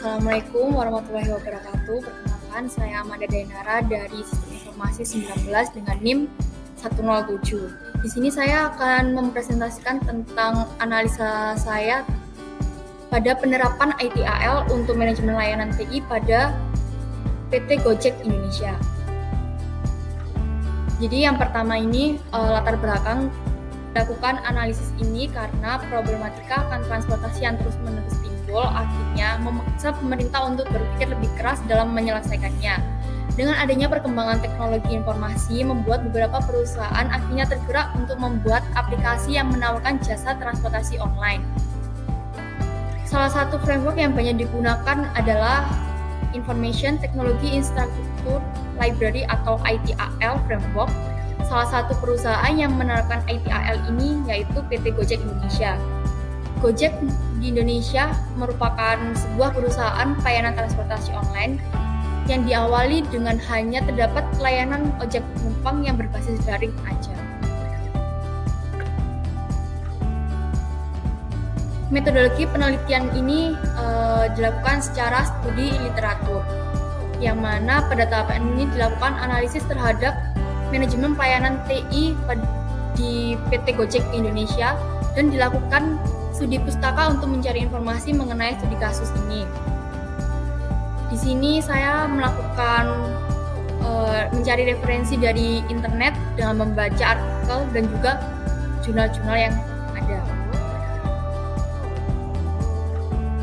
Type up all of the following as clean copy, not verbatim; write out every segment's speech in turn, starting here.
Assalamualaikum warahmatullahi wabarakatuh. Perkenalkan, saya Amanda Dainara dari Sistem Informasi 19 dengan NIM 107. Di sini saya akan mempresentasikan tentang analisa saya pada penerapan ITAL untuk manajemen layanan TI pada PT Gojek Indonesia. Jadi yang pertama ini latar belakang lakukan analisis ini karena problematika akan transportasi yang terus-menerus timbul akhirnya memaksa pemerintah untuk berpikir lebih keras dalam menyelesaikannya. Dengan adanya perkembangan teknologi informasi membuat beberapa perusahaan akhirnya tergerak untuk membuat aplikasi yang menawarkan jasa transportasi online. Salah satu framework yang banyak digunakan adalah Information Technology Infrastructure Library atau ITAL framework. Salah satu perusahaan yang menerapkan ITAL ini yaitu PT Gojek Indonesia. Gojek di Indonesia merupakan sebuah perusahaan pelayanan transportasi online yang diawali dengan hanya terdapat layanan ojek penumpang yang berbasis daring aja. Metodologi penelitian ini dilakukan secara studi literatur, yang mana pada tahapan ini dilakukan analisis terhadap manajemen pelayanan TI di PT Gojek Indonesia dan dilakukan studi pustaka untuk mencari informasi mengenai studi kasus ini. Di sini saya melakukan mencari referensi dari internet dengan membaca artikel dan juga jurnal-jurnal yang ada.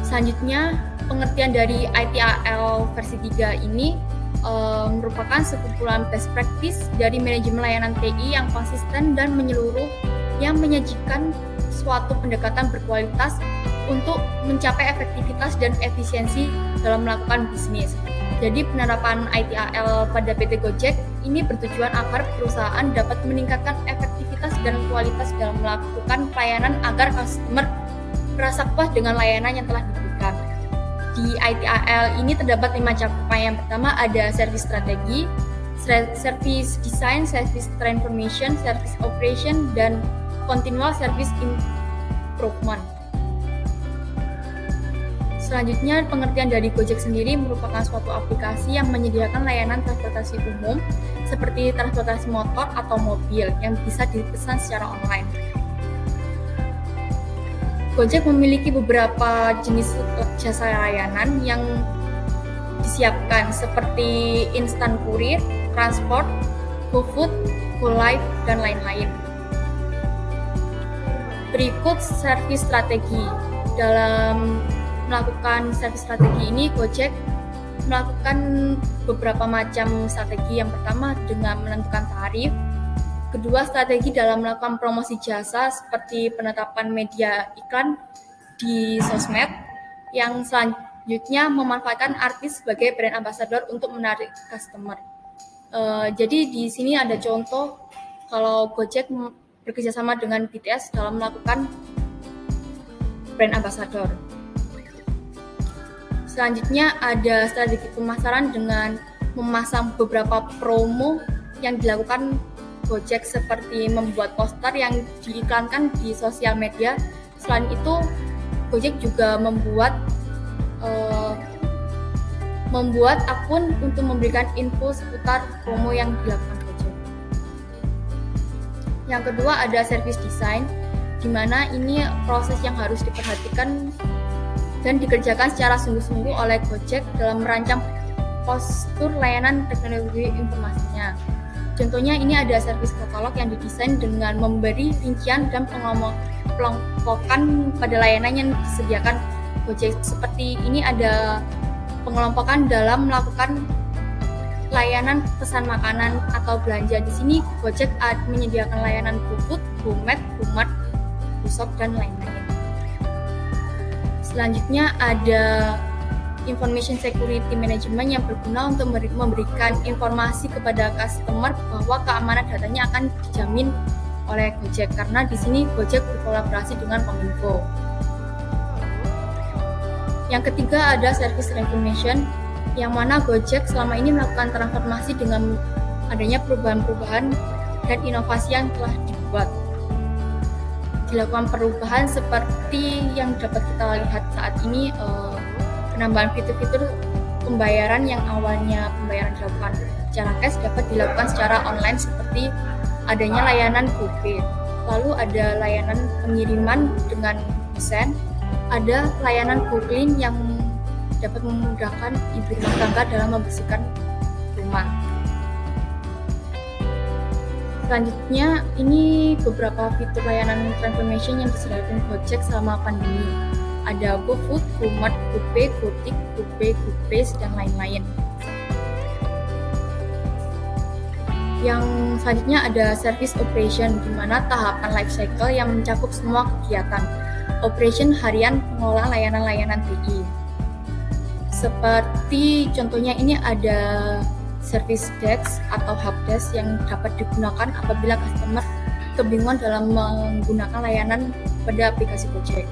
Selanjutnya, pengertian dari ITAL versi 3 ini merupakan sekumpulan best practice dari manajemen layanan TI yang konsisten dan menyeluruh yang menyajikan suatu pendekatan berkualitas untuk mencapai efektivitas dan efisiensi dalam melakukan bisnis. Jadi penerapan ITAL pada PT Gojek ini bertujuan agar perusahaan dapat meningkatkan efektivitas dan kualitas dalam melakukan pelayanan agar customer merasa puas dengan layanan yang telah diberikan. Di ITAL ini terdapat 5 cakupan. Yang pertama ada service strategi, service design, service transformation, service operation, dan continual service improvement. Selanjutnya, pengertian dari Gojek sendiri merupakan suatu aplikasi yang menyediakan layanan transportasi umum seperti transportasi motor atau mobil yang bisa dipesan secara online. Gojek memiliki beberapa jenis jasa layanan yang disiapkan seperti instant courier, transport, GoFood, GoLive, dan lain-lain. Berikut service strategi. Dalam melakukan service strategi ini, Gojek melakukan beberapa macam strategi. Yang pertama dengan menentukan tarif. Kedua, strategi dalam melakukan promosi jasa seperti penetapan media iklan di sosmed. Yang selanjutnya memanfaatkan artis sebagai brand ambassador untuk menarik customer. Jadi di sini ada contoh kalau Gojek bekerjasama dengan BTS dalam melakukan brand ambassador. Selanjutnya ada strategi pemasaran dengan memasang beberapa promo yang dilakukan Gojek seperti membuat poster yang diiklankan di sosial media. Selain itu, Gojek juga membuat akun untuk memberikan info seputar promo yang dilakukan Gojek. Yang kedua ada service design, di mana ini proses yang harus diperhatikan dan dikerjakan secara sungguh-sungguh oleh Gojek dalam merancang postur layanan teknologi informasinya. Contohnya ini ada service katalog yang didesain dengan memberi rincian dan pengelompokan pada layanan yang disediakan Gojek. Seperti ini ada pengelompokan dalam melakukan layanan pesan makanan atau belanja. Di sini Gojek menyediakan layanan GoFood, GoMart, GoMart, GoShop, dan lain-lain. Selanjutnya ada Information Security Management yang berguna untuk memberikan informasi kepada customer bahwa keamanan datanya akan dijamin oleh Gojek, karena di sini Gojek berkolaborasi dengan Kominfo. Yang ketiga ada Service Transformation, yang mana Gojek selama ini melakukan transformasi dengan adanya perubahan-perubahan dan inovasi yang telah dibuat. Dilakukan perubahan seperti yang dapat kita lihat saat ini, penambahan fitur-fitur pembayaran yang awalnya pembayaran dilakukan secara cash dapat dilakukan secara online seperti adanya layanan GoPay. Lalu ada layanan pengiriman dengan desain, ada layanan GoClean yang dapat memudahkan ibu rumah tangga dalam membersihkan rumah. Selanjutnya, ini beberapa fitur layanan transformation yang disediakan Gojek selama pandemi. Ada GoFood, GoMart, GoPay, GoTik, GoPay, GoPace, dan lain-lain. Yang selanjutnya ada service operation, di mana tahapan life cycle yang mencakup semua kegiatan. Operation harian pengelolaan layanan-layanan TI. Seperti contohnya ini ada service desk atau helpdesk yang dapat digunakan apabila customer kebingungan dalam menggunakan layanan pada aplikasi Gojek.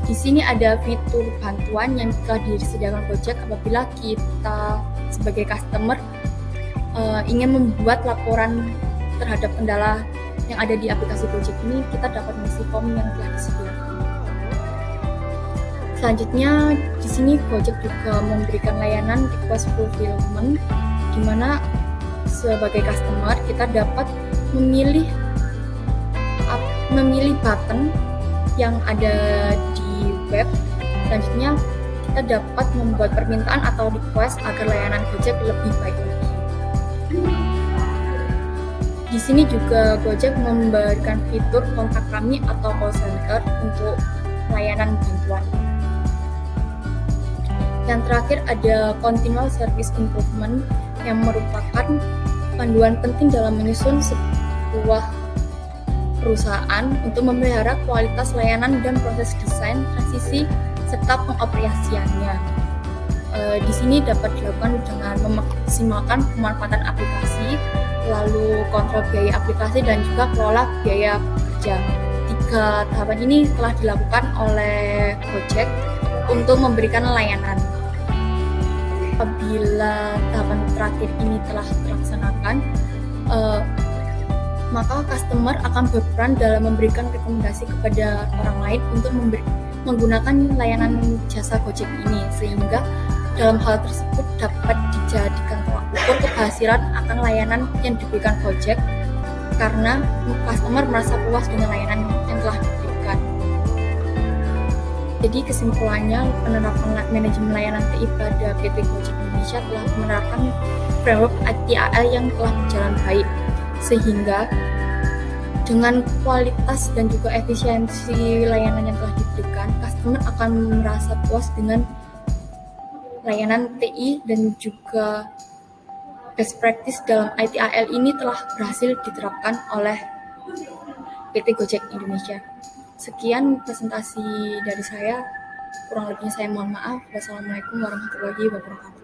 Di sini ada fitur bantuan yang telah disediakan Gojek apabila kita sebagai customer ingin membuat laporan terhadap kendala yang ada di aplikasi Gojek ini, kita dapat mengisi form yang telah disediakan. Selanjutnya, di sini Gojek juga memberikan layanan request fulfillment, di mana sebagai customer kita dapat memilih button yang ada di web. Selanjutnya, kita dapat membuat permintaan atau request agar layanan Gojek lebih baik lagi. Di sini juga Gojek memberikan fitur kontak kami atau call center untuk layanan bantuan. Yang terakhir ada continual service improvement yang merupakan panduan penting dalam menyusun sebuah perusahaan untuk memelihara kualitas layanan dan proses desain, transisi, serta pengoperasiannya. Di sini dapat dilakukan dengan memaksimalkan pemanfaatan aplikasi, lalu kontrol biaya aplikasi dan juga kelola biaya kerja. 3 tahapan ini telah dilakukan oleh Gojek untuk memberikan layanan. Apabila tahapan terakhir ini telah terlaksanakan, maka customer akan berperan dalam memberikan rekomendasi kepada orang lain untuk menggunakan layanan jasa Gojek ini, sehingga dalam hal tersebut dapat dijadikan tolak ukur keberhasilan akan layanan yang diberikan Gojek karena customer merasa puas dengan layanan yang telah diberikan. Jadi kesimpulannya, penerapan manajemen layanan TI pada PT Gojek Indonesia telah menerapkan framework ITIL yang telah berjalan baik, sehingga dengan kualitas dan juga efisiensi layanan yang telah diberikan, customer akan merasa puas dengan layanan TI dan juga best practice dalam ITIL ini telah berhasil diterapkan oleh PT Gojek Indonesia. Sekian presentasi dari saya, kurang lebihnya saya mohon maaf. Wassalamualaikum warahmatullahi wabarakatuh.